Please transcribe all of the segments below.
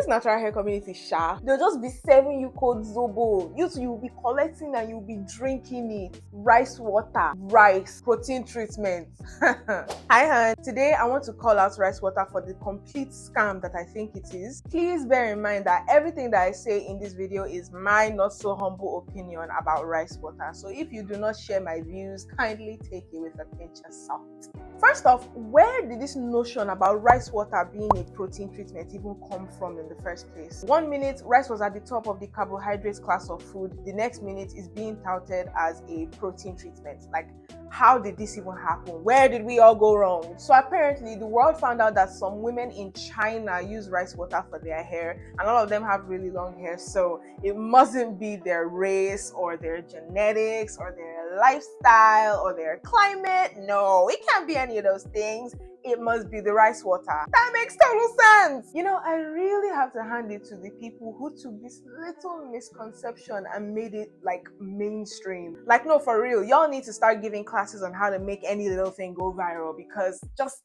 natural hair community, they'll just be serving you cold zobo. You'll be collecting and you'll be drinking it. Rice water, rice, protein treatment. Hi, Han. Today, I want to call out rice water for the complete scam that I think it is. Please bear in mind that everything that I say in this video is my not so humble opinion about rice water. So if you do not share my views, kindly take it with a pinch of salt. First off, where did this notion about rice water being a protein treatment even come from in the first place? 1 minute, rice was at the top of the carbohydrates class of food. The next minute is being touted as a protein treatment. Like, how did this even happen? Where did we all go wrong? So apparently, the world found out that some women in China use rice water for their hair, and all of them have really long hair. So it mustn't be their race or their genetics or their lifestyle or their climate. No, it can't be any of those things. It must be the rice water. That makes total sense. You know, I really have to hand it to the people who took this little misconception and made it like mainstream. Like, no, for real, y'all need to start giving classes on how to make any little thing go viral, because just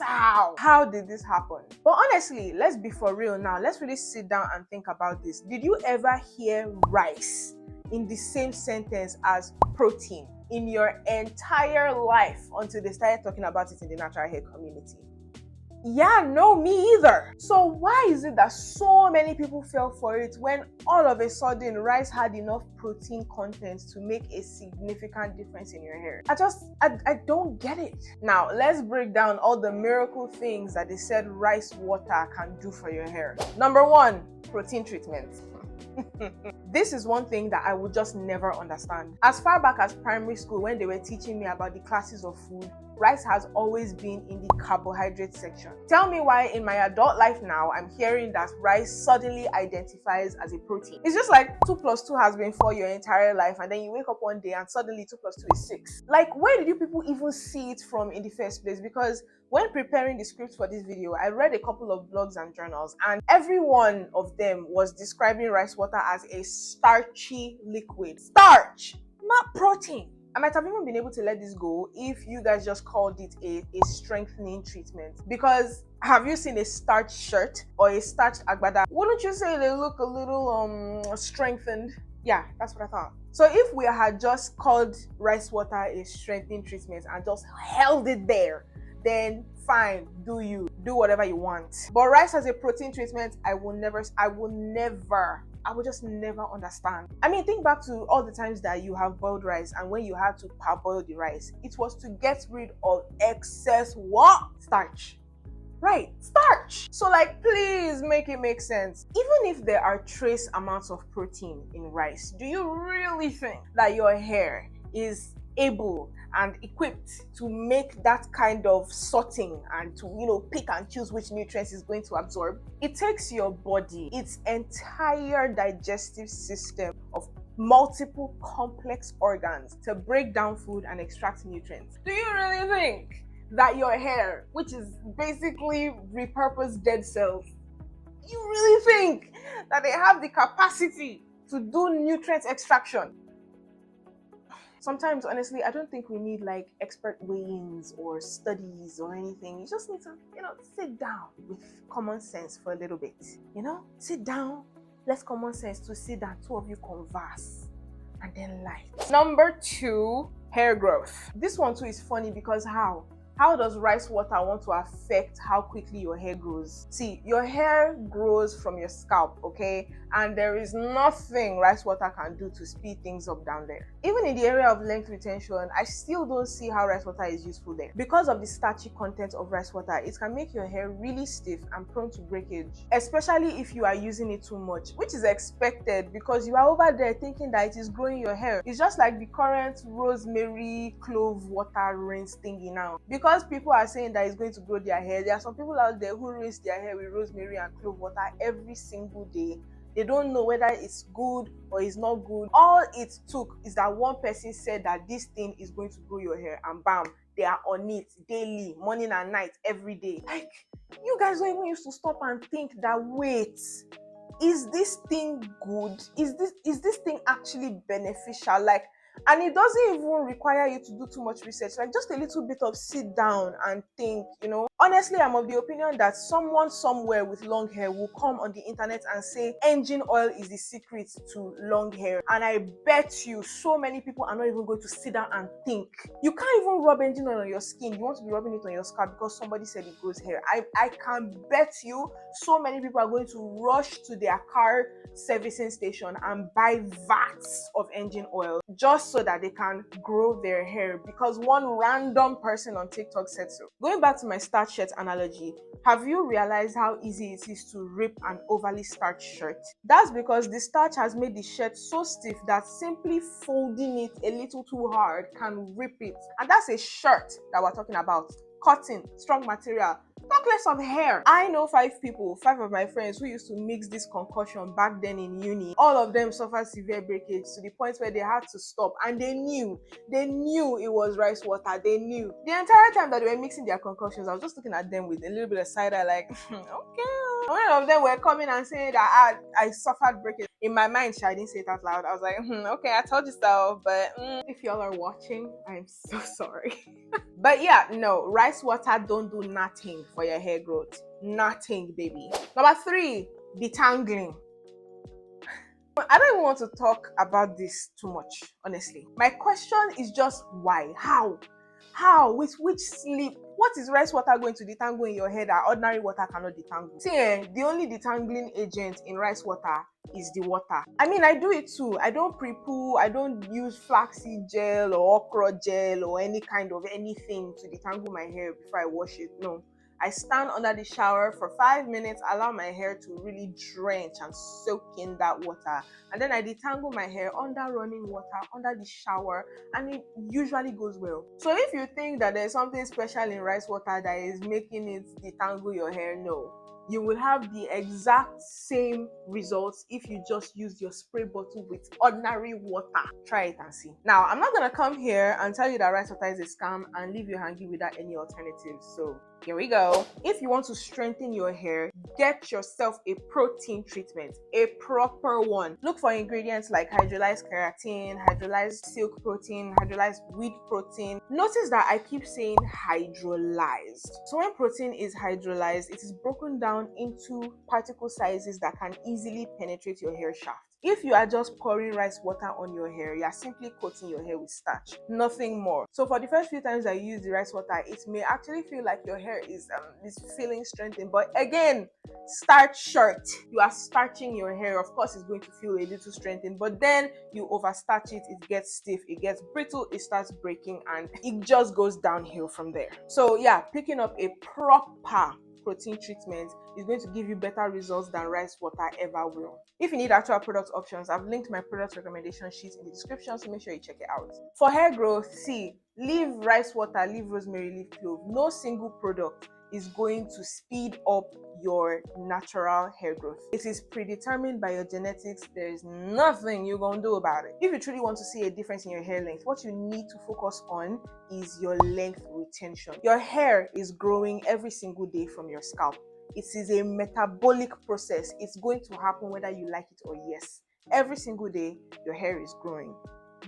how did this happen? But honestly, let's be for real now. Let's really sit down and think about this. Did you ever hear rice in the same sentence as protein in your entire life until they started talking about it in the natural hair community? Yeah, no, me either. So why is it that so many people fell for it when all of a sudden rice had enough protein content to make a significant difference in your hair? I don't get it. Now, let's break down all the miracle things that they said rice water can do for your hair. Number 1, protein treatment. This is one thing that I would just never understand. As far back as primary school, when they were teaching me about the classes of food, rice has always been in the carbohydrate section. Tell me why in my adult life now, I'm hearing that rice suddenly identifies as a protein. It's just like 2 plus 2 has been 4 your entire life, and then you wake up one day and suddenly 2 plus 2 is 6. Like, where did you people even see it from in the first place? Because when preparing the script for this video, I read a couple of blogs and journals, and every one of them was describing rice water as a starchy liquid. Starch, not protein. I might have even been able to let this go if you guys just called it a strengthening treatment. Because have you seen a starched shirt or a starched agbada? Wouldn't you say they look a little strengthened? Yeah, that's what I thought. So if we had just called rice water a strengthening treatment and just held it there, then fine, do whatever you want. But rice as a protein treatment, I will just never understand. I mean, think back to all the times that you have boiled rice, and when you had to parboil the rice, it was to get rid of excess what? Starch. Right, starch. So like, please make it make sense. Even if there are trace amounts of protein in rice, do you really think that your hair is able and equipped to make that kind of sorting and to, pick and choose which nutrients it's going to absorb? It takes your body, its entire digestive system of multiple complex organs to break down food and extract nutrients. Do you really think that your hair, which is basically repurposed dead cells, you really think that they have the capacity to do nutrient extraction? Sometimes, honestly, I don't think we need like expert weigh-ins or studies or anything. You just need to, sit down with common sense for a little bit. Sit down, let's common sense to sit down, 2 of you converse, and then light. Number 2, hair growth. This one too is funny because how does rice water want to affect how quickly your hair grows? See, your hair grows from your scalp, okay? And there is nothing rice water can do to speed things up down there. Even in the area of length retention, I still don't see how rice water is useful there. Because of the starchy content of rice water, it can make your hair really stiff and prone to breakage, especially if you are using it too much, which is expected because you are over there thinking that it is growing your hair. It's just like the current rosemary clove water rinse thingy now. Because people are saying that it's going to grow their hair, there are some people out there who rinse their hair with rosemary and clove water every single day. They don't know whether it's good or it's not good. All it took is that one person said that this thing is going to grow your hair, and bam, they are on it daily, morning and night, every day. Like, you guys don't even used to stop and think that, wait, is this thing good? Is this thing actually beneficial? Like, and it doesn't even require you to do too much research, like just a little bit of sit down and think, Honestly, I'm of the opinion that someone somewhere with long hair will come on the internet and say engine oil is the secret to long hair. And I bet you so many people are not even going to sit down and think. You can't even rub engine oil on your skin. You want to be rubbing it on your scalp because somebody said it grows hair. I can bet you so many people are going to rush to their car servicing station and buy vats of engine oil just so that they can grow their hair because one random person on TikTok said so. Going back to my starch shirt analogy, have you realized how easy it is to rip an overly starched shirt? That's because the starch has made the shirt so stiff that simply folding it a little too hard can rip it. And that's a shirt that we're talking about. Cotton, strong material. Talk less of hair. I know 5 people, 5 of my friends who used to mix this concoction back then in uni. All of them suffered severe breakage to the point where they had to stop, and they knew it was rice water. They knew. The entire time that they were mixing their concoctions, I was just looking at them with a little bit of side eye like, okay. One of them were coming and saying that I suffered breakage. In my mind, I didn't say it out loud. I was like, okay, I told you so, but if y'all are watching, I'm so sorry. But yeah, no, rice water don't do nothing for your hair growth. Nothing, baby. Number 3, detangling. I don't even want to talk about this too much, honestly. My question is just why? How? With which sleep? What is rice water going to detangle in your hair that ordinary water cannot detangle? See, the only detangling agent in rice water is the water. I mean, I do it too. I don't pre-poo, I don't use flaxseed gel or okra gel or any kind of anything to detangle my hair before I wash it. No. I stand under the shower for 5 minutes, allow my hair to really drench and soak in that water. And then I detangle my hair under running water, under the shower, and it usually goes well. So if you think that there's something special in rice water that is making it detangle your hair, no. You will have the exact same results if you just use your spray bottle with ordinary water. Try it and see. Now, I'm not going to come here and tell you that rice water is a scam and leave you hanging without any alternatives. So here we go. If you want to strengthen your hair, get yourself a protein treatment, a proper one. Look for ingredients like hydrolyzed keratin, hydrolyzed silk protein, hydrolyzed wheat protein. Notice that I keep saying hydrolyzed. So when protein is hydrolyzed, it is broken down into particle sizes that can easily penetrate your hair shaft. If you are just pouring rice water on your hair, you are simply coating your hair with starch, nothing more. So for the first few times that you use the rice water, it may actually feel like your hair is feeling strengthened. But again, starch shirt. You are starching your hair. Of course, it's going to feel a little strengthened, but then you overstarch it, it gets stiff, it gets brittle, it starts breaking, and it just goes downhill from there. So yeah, picking up a proper protein treatment is going to give you better results than rice water ever will. If you need actual product options, I've linked my product recommendation sheet in the description, so make sure you check it out. For hair growth, see, leave rice water, leave rosemary, leave clove. No single product is going to speed up your natural hair growth. It is predetermined by your genetics. There is nothing you're going to do about it. If you truly want to see a difference in your hair length, what you need to focus on is your length retention. Your hair is growing every single day from your scalp. It is a metabolic process. It's going to happen whether you like it or yes. Every single day, your hair is growing.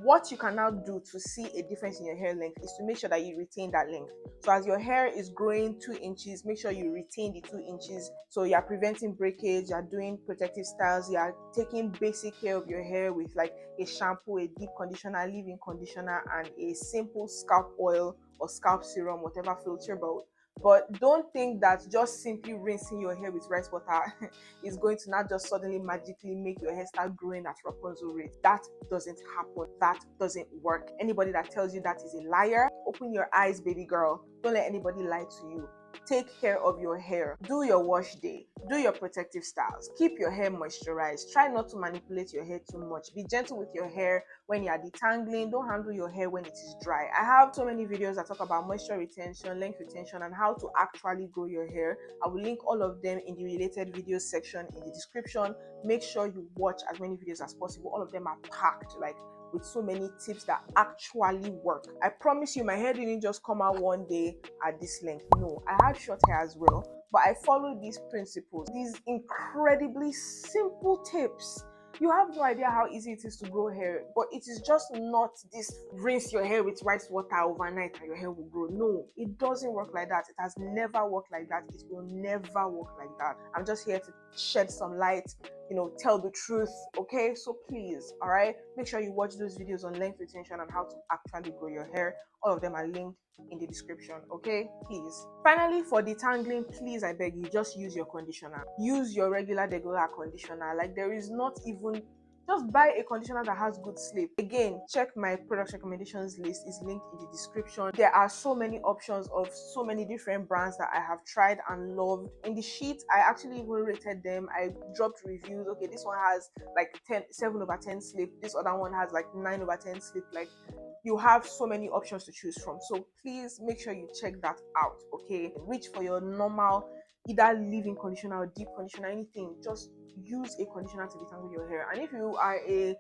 What you can now do to see a difference in your hair length is to make sure that you retain that length. So as your hair is growing 2 inches, make sure you retain the 2 inches. So you're preventing breakage, you're doing protective styles, you're taking basic care of your hair with like a shampoo, a deep conditioner, leave-in conditioner, and a simple scalp oil or scalp serum, whatever floats your boat. But don't think that just simply rinsing your hair with rice water is going to not just suddenly magically make your hair start growing at Rapunzel rate. That doesn't happen. That doesn't work. Anybody that tells you that is a liar. Open your eyes, baby girl. Don't let anybody lie to you. Take care of your hair. Do your wash day. Do your protective styles. Keep your hair moisturized. Try not to manipulate your hair too much. Be gentle with your hair when you are detangling. Don't handle your hair when it is dry. I have so many videos that talk about moisture retention, length retention, and how to actually grow your hair. I will link all of them in the related videos section in the description. Make sure you watch as many videos as possible. All of them are packed with so many tips that actually work. I promise you, my hair didn't just come out one day at this length. No, I had short hair as well, but I followed these principles, these incredibly simple tips, You have no idea how easy it is to grow hair, but it is just not this rinse your hair with rice water overnight and your hair will grow. No, it doesn't work like that. It has never worked like that. It will never work like that. I'm just here to shed some light, tell the truth, okay? So please, all right, make sure you watch those videos on length retention and how to actually grow your hair. All of them are linked in the description, okay? Please. Finally, for detangling, please, I beg you, just use your conditioner. Use your regular conditioner. Like, there is not even, just buy a conditioner that has good sleep. Again, check my product recommendations list, is linked in the description. There are so many options of so many different brands that I have tried and loved. In the sheet, I actually even rated them. I dropped reviews. Okay, this one has like 7/10 sleep. This other one has like 9/10 sleep. Like, you have so many options to choose from. So please make sure you check that out, okay? Reach for your normal, either leave-in conditioner or deep conditioner, anything. Just use a conditioner to detangle your hair. And if you are a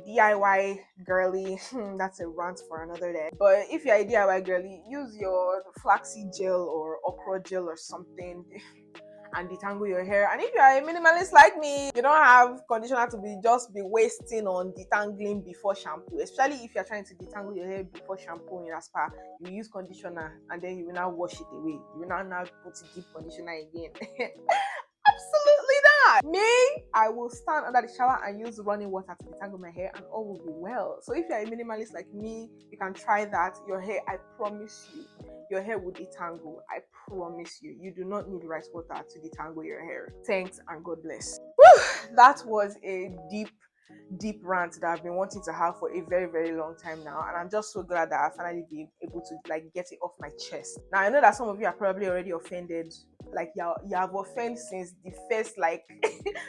DIY girly, that's a rant for another day. But if you're a DIY girly, use your flaxseed gel or okra gel or something and detangle your hair. And if you are a minimalist like me, you don't have conditioner to be wasting on detangling before shampoo, especially if you're trying to detangle your hair before shampoo in a spa. You use conditioner and then you will now wash it away. You will now put deep conditioner again. Absolutely not. Me, I will stand under the shower and use running water to detangle my hair and all will be well. So if you're a minimalist like me, you can try that. Your hair, I promise you, your hair will detangle. I promise you. You do not need rice water to detangle your hair. Thanks and God bless. Whew, that was a deep rant that I've been wanting to have for a very, very long time now, and I'm just so glad that I finally be able to get it off my chest. Now I know that some of you are probably already offended, like you have offended since the first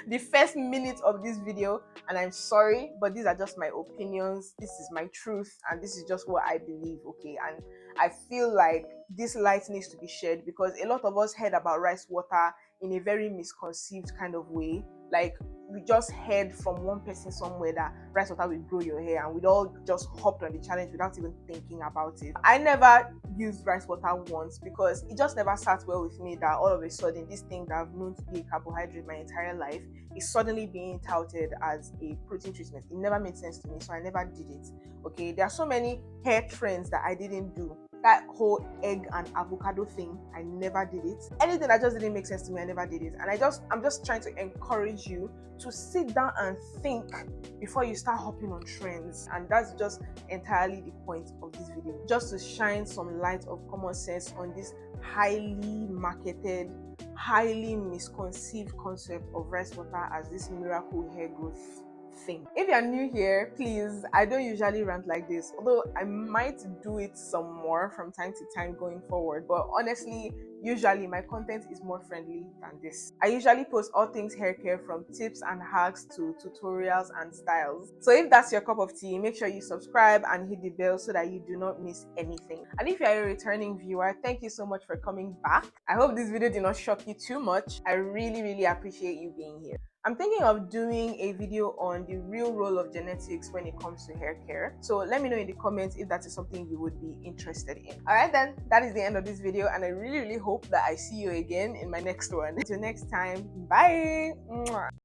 the first minute of this video, and I'm sorry, but these are just my opinions, this is my truth, and this is just what I believe, okay? And I feel like this light needs to be shared because a lot of us heard about rice water in a very misconceived kind of way. Like, we just heard from one person somewhere that rice water will grow your hair, and we'd all just hopped on the challenge without even thinking about it. I never used rice water once because it just never sat well with me that all of a sudden this thing that I've known to be a carbohydrate my entire life is suddenly being touted as a protein treatment. It never made sense to me, so I never did it. Okay, there are so many hair trends that I didn't do. That whole egg and avocado thing, I never did it. Anything that just didn't make sense to me, I never did it. And I'm just trying to encourage you to sit down and think before you start hopping on trends. And that's just entirely the point of this video, just to shine some light of common sense on this highly marketed, highly misconceived concept of rice water as this miracle hair growth thing. If you're new here, please, I don't usually rant like this, although I might do it some more from time to time going forward, but honestly, usually my content is more friendly than this. I usually post all things hair care, from tips and hacks to tutorials and styles. So if that's your cup of tea, make sure you subscribe and hit the bell so that you do not miss anything. And if you're a returning viewer, thank you so much for coming back. I hope this video did not shock you too much. I really appreciate you being here. I'm thinking of doing a video on the real role of genetics when it comes to hair care. So let me know in the comments if that is something you would be interested in. Alright then, that is the end of this video, and I really hope that I see you again in my next one. Until next time, bye! Mwah.